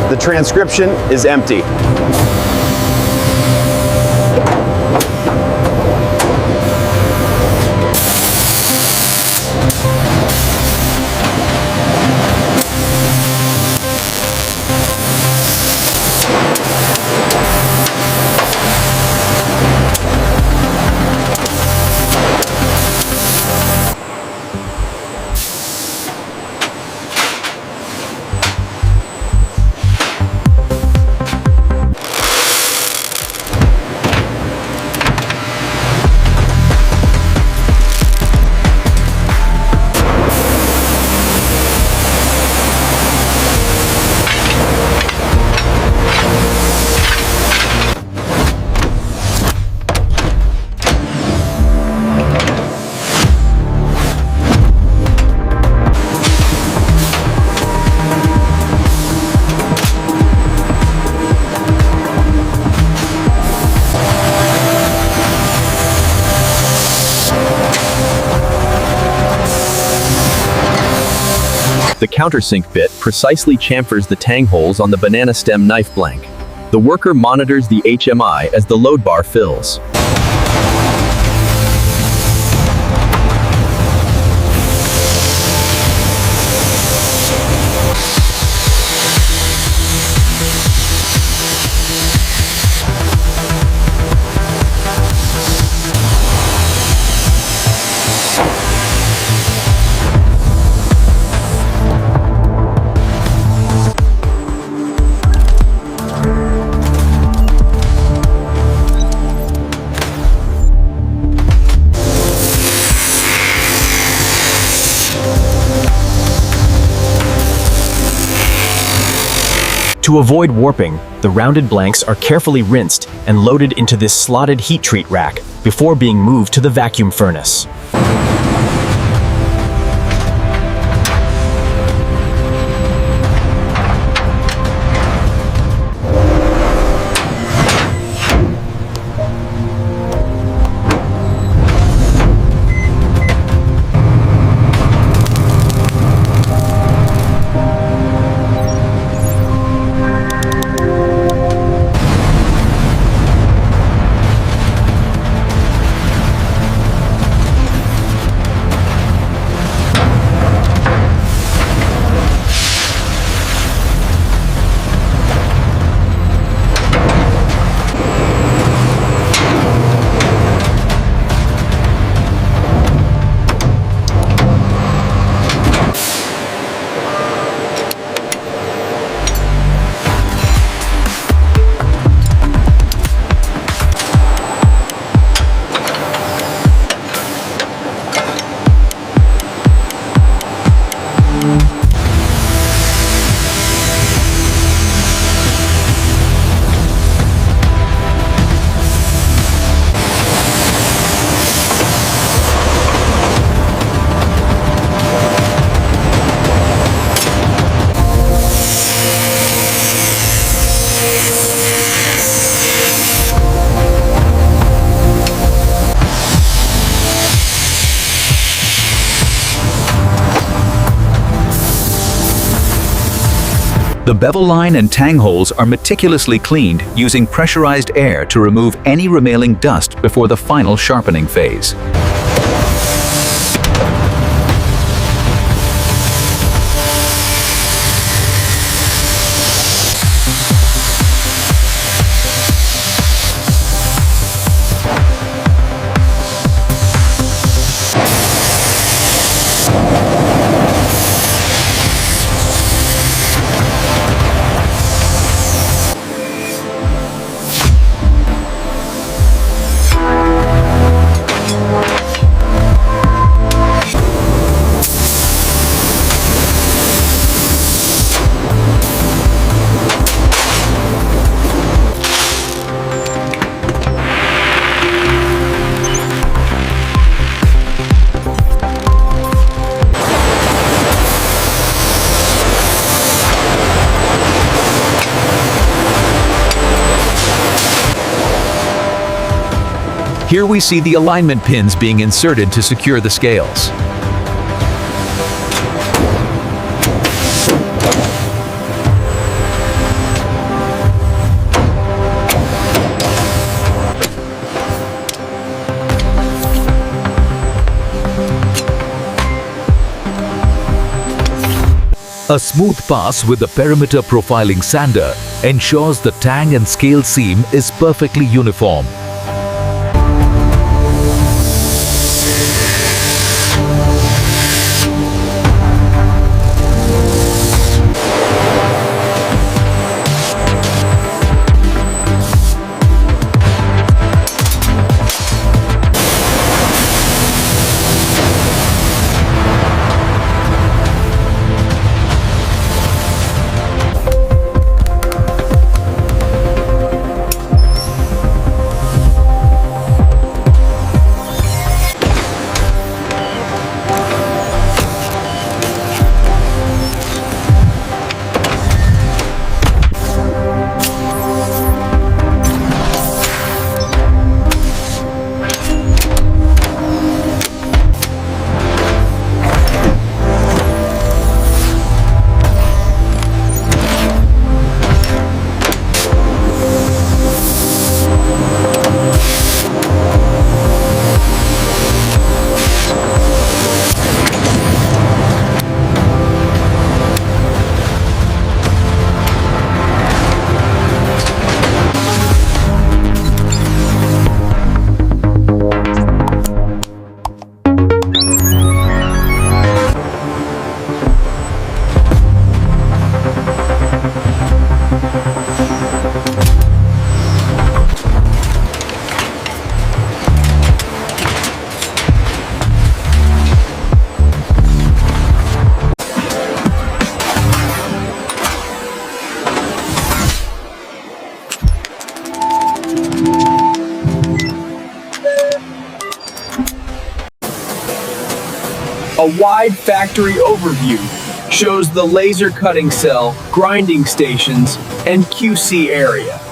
The transcription is empty. The countersink bit precisely chamfers the tang holes on the banana stem knife blank. The worker monitors the HMI as the load bar fills. To avoid warping, the rounded blanks are carefully rinsed and loaded into this slotted heat treat rack before being moved to the vacuum furnace. The bevel line and tang holes are meticulously cleaned using pressurized air to remove any remaining dust before the final sharpening phase. Here we see the alignment pins being inserted to secure the scales. A smooth pass with the perimeter profiling sander ensures the tang and scale seam is perfectly uniform. A wide factory overview shows the laser cutting cell, grinding stations, and QC area.